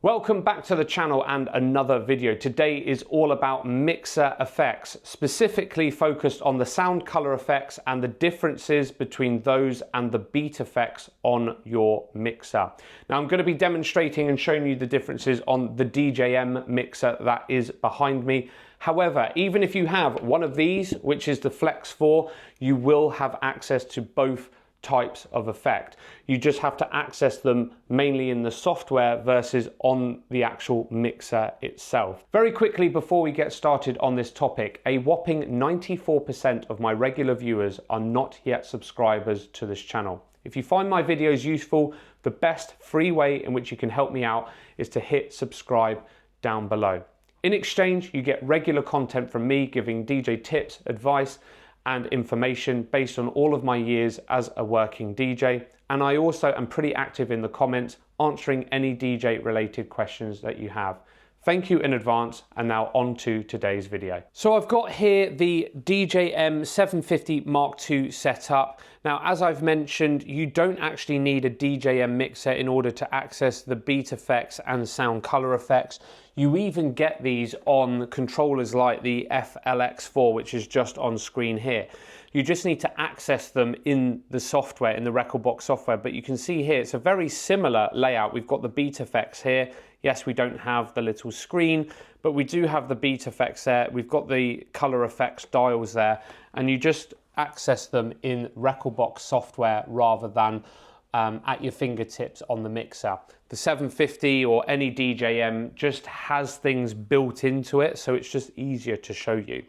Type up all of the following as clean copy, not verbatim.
Welcome back to the channel and another video. Today is all about mixer effects, specifically focused on the sound color effects and the differences between those and the beat effects on your mixer. Now I'm going to be demonstrating and showing you the differences on the DJM mixer that is behind me. However, even if you have one of these, which is the Flex 4, you will have access to both types of effect. You just have to access them mainly in the software versus on the actual mixer itself. Very quickly before we get started on this topic, a whopping 94% of my regular viewers are not yet subscribers to this channel. If you find my videos useful, the best free way in which you can help me out is to hit subscribe down below. In exchange, you get regular content from me giving DJ tips, advice, and information based on all of my years as a working DJ. And I also am pretty active in the comments, answering any DJ related questions that you have. Thank you in advance, and now on to today's video. So I've got here the DJM 750 Mark II setup. Now, as I've mentioned, you don't actually need a DJM mixer in order to access the beat effects and sound color effects. You even get these on controllers like the FLX4, which is just on screen here. You just need to access them in the software, in the Rekordbox software. But you can see here, it's a very similar layout. We've got the beat effects here. Yes, we don't have the little screen, but we do have the beat effects there. We've got the color effects dials there, and you just access them in Rekordbox software rather than at your fingertips on the mixer. The 750 or any DJM just has things built into it, so it's just easier to show you.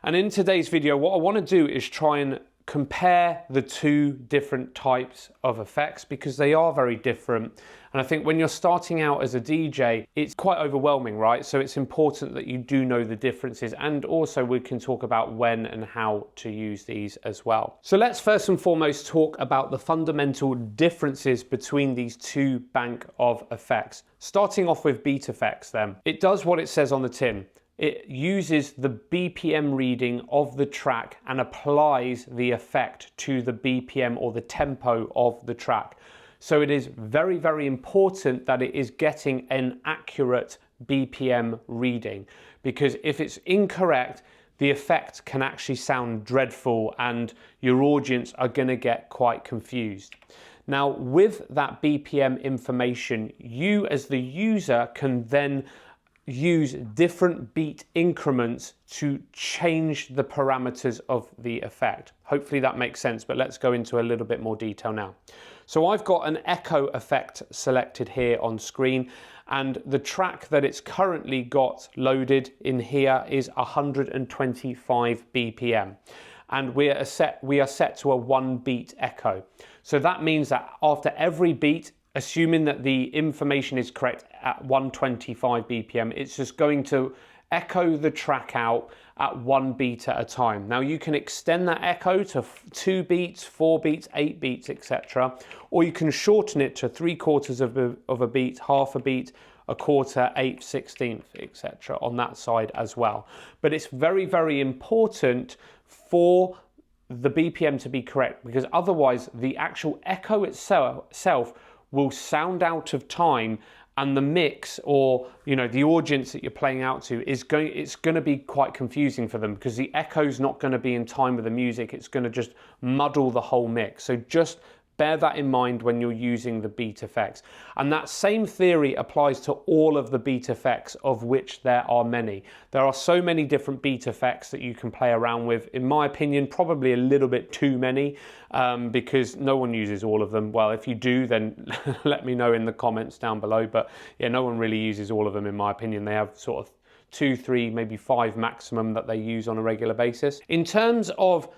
And in today's video, what I want to do is try and compare the two different types of effects because they are very different. And I think when you're starting out as a DJ, it's quite overwhelming, right? So it's important that you do know the differences, and also we can talk about when and how to use these as well. So let's first and foremost talk about the fundamental differences between these two bank of effects. Starting off with beat effects then. It does what it says on the tin. It uses the BPM reading of the track and applies the effect to the BPM or the tempo of the track. So it is very, very important that it is getting an accurate BPM reading, because if it's incorrect, the effect can actually sound dreadful and your audience are going to get quite confused. Now, with that BPM information, you as the user can then use different beat increments to change the parameters of the effect. Hopefully that makes sense, but let's go into a little bit more detail now. So I've got an echo effect selected here on screen, and the track that it's currently got loaded in here is 125 BPM. And we are set to a 1 beat echo. So that means that after every beat, assuming that the information is correct at 125 BPM, it's just going to echo the track out at 1 beat at a time. Now you can extend that echo to 2 beats, 4 beats, 8 beats, etc. Or you can shorten it to 3/4 of a beat, half a beat, a quarter, 1/8, 1/16, etc. on that side as well. But it's very, very important for the BPM to be correct, because otherwise the actual echo itself will sound out of time, and the mix, or the audience that you're playing out to, it's going to be quite confusing for them, because the echo's not going to be in time with the music. It's going to just muddle the whole mix. So just bear that in mind when you're using the beat effects. And that same theory applies to all of the beat effects, of which there are many. There are so many different beat effects that you can play around with. In my opinion, probably a little bit too many, because no one uses all of them. Well, if you do, then let me know in the comments down below. But yeah, no one really uses all of them in my opinion. They have sort of 2, 3, maybe 5 maximum that they use on a regular basis. In terms of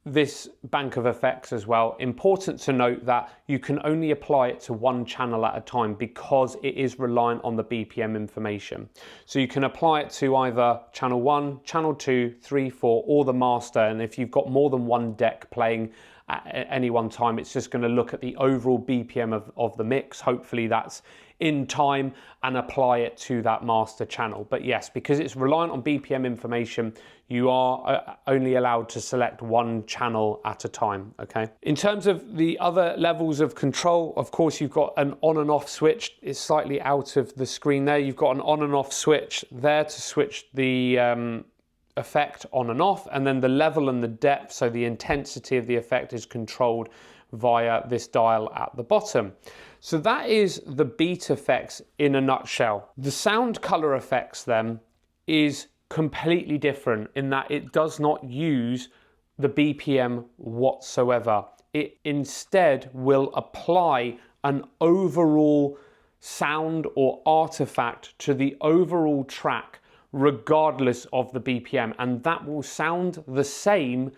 this bank of effects as well, important to note that you can only apply it to one channel at a time, because it is reliant on the BPM information. So you can apply it to either channel 1, channel 2, 3, 4, or the master. And if you've got more than one deck playing at any one time. It's just going to look at the overall BPM of the mix. Hopefully that's in time, and apply it to that master channel. But yes, because it's reliant on BPM information, you are only allowed to select one channel at a time, okay? In terms of the other levels of control, of course, you've got an on and off switch. It's slightly out of the screen there. You've got an on and off switch there to switch the effect on and off, and then the level and the depth, so the intensity of the effect is controlled via this dial at the bottom. So that is the beat effects in a nutshell. The sound color effects then is completely different in that it does not use the BPM whatsoever. It instead will apply an overall sound or artifact to the overall track regardless of the BPM, and that will sound the same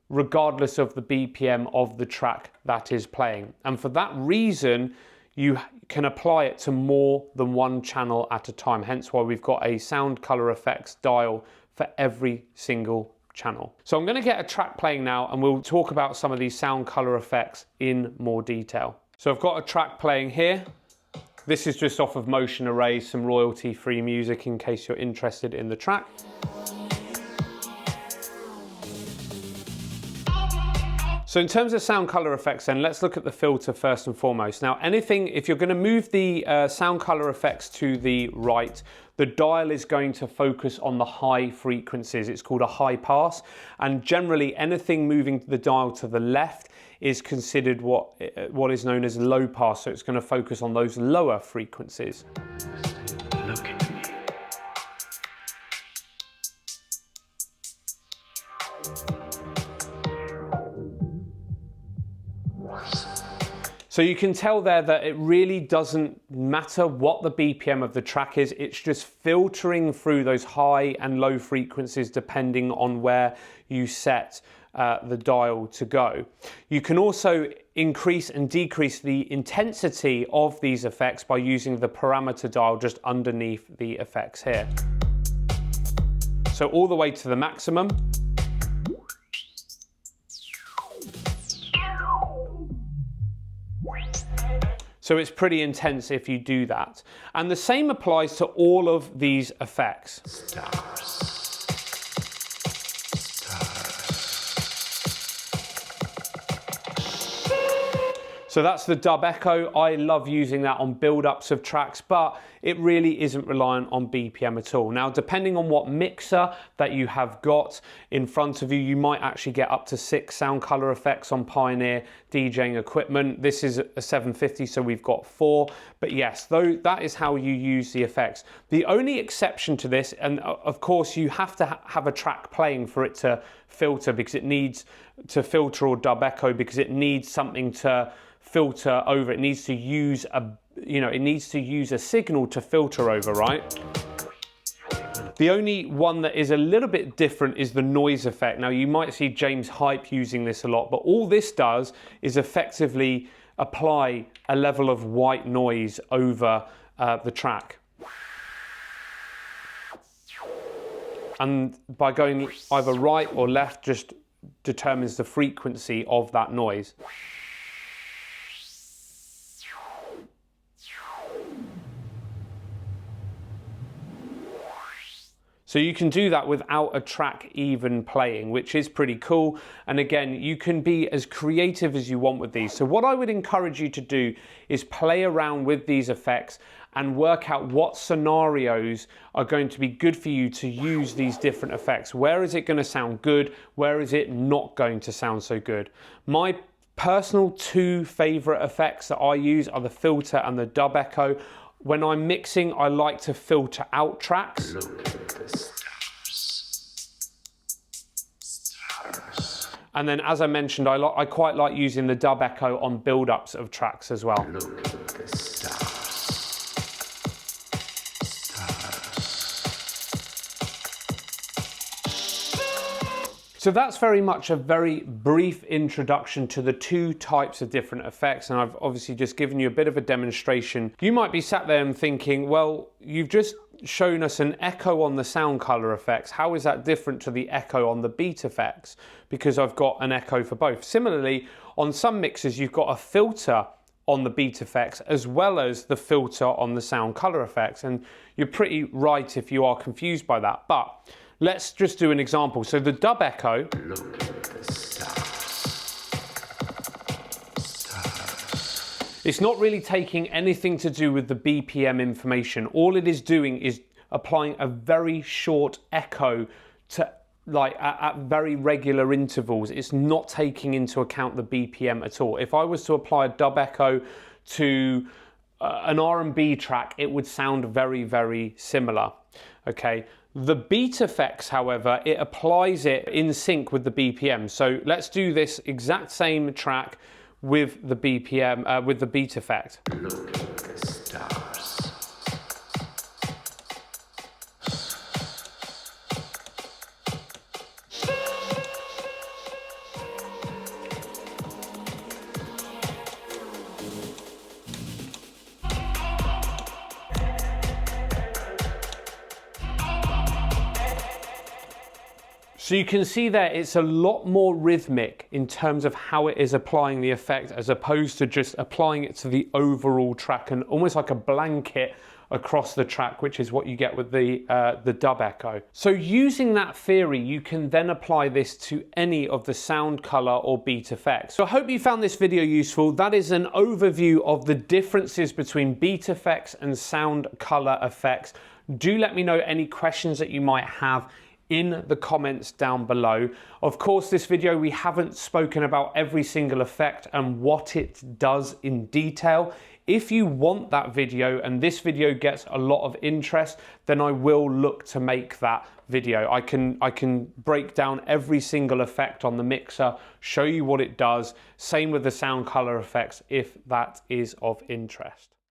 regardless of the BPM of the track that is playing. And for that reason, you can apply it to more than one channel at a time, hence why we've got a sound color effects dial for every single channel. So I'm going to get a track playing now, and we'll talk about some of these sound color effects in more detail. So I've got a track playing here. This is just off of Motion Array, some royalty-free music in case you're interested in the track. So in terms of sound color effects then, let's look at the filter first and foremost. Now anything, if you're going to move the sound color effects to the right, the dial is going to focus on the high frequencies. It's called a high pass, and generally anything moving the dial to the left is considered what is known as low pass, so it's going to focus on those lower frequencies. Look at me. So you can tell there that it really doesn't matter what the BPM of the track is, it's just filtering through those high and low frequencies depending on where you set the dial to go. You can also increase and decrease the intensity of these effects by using the parameter dial just underneath the effects here. So all the way to the maximum. So it's pretty intense if you do that. And the same applies to all of these effects. So that's the dub echo. I love using that on build-ups of tracks, but it really isn't reliant on BPM at all. Now, depending on what mixer that you have got in front of you, you might actually get up to 6 sound color effects on Pioneer DJing equipment. This is a 750, so we've got 4. But yes, though, that is how you use the effects. The only exception to this, and of course you have to have a track playing for it to filter, because it needs to filter or dub echo, because it needs something to filter over. It needs to use a signal to filter over, right? The only one that is a little bit different is the noise effect. Now you might see James Hype using this a lot, but all this does is effectively apply a level of white noise over the track. And by going either right or left just determines the frequency of that noise. So you can do that without a track even playing, which is pretty cool. And again, you can be as creative as you want with these. So what I would encourage you to do is play around with these effects and work out what scenarios are going to be good for you to use these different effects. Where is it going to sound good? Where is it not going to sound so good? My personal 2 favorite effects that I use are the filter and the dub echo. When I'm mixing, I like to filter out tracks. Look at the stars. And then, as I mentioned, I quite like using the dub echo on build-ups of tracks as well. Look at the stars. So that's very much a very brief introduction to the 2 types of different effects, and I've obviously just given you a bit of a demonstration. You might be sat there and thinking, well, you've just shown us an echo on the sound color effects. How is that different to the echo on the beat effects? Because I've got an echo for both. Similarly, on some mixers you've got a filter on the beat effects as well as the filter on the sound color effects, and you're pretty right if you are confused by that. But let's just do an example. So the dub echo, look at the stars. It's not really taking anything to do with the BPM information. All it is doing is applying a very short echo to like at very regular intervals. It's not taking into account the BPM at all. If I was to apply a dub echo to an R&B track, it would sound very, very similar. Okay. The beat effects, however, it applies it in sync with the BPM. So let's do this exact same track with the BPM, with the beat effect. Look at the stars. So you can see there it's a lot more rhythmic in terms of how it is applying the effect as opposed to just applying it to the overall track and almost like a blanket across the track, which is what you get with the dub echo. So using that theory, you can then apply this to any of the sound, color, or beat effects. So I hope you found this video useful. That is an overview of the differences between beat effects and sound, color effects. Do let me know any questions that you might have in the comments down below. Of course, this video, we haven't spoken about every single effect and what it does in detail. If you want that video and this video gets a lot of interest, then I will look to make that video. I can break down every single effect on the mixer, show you what it does. Same with the sound color effects if that is of interest.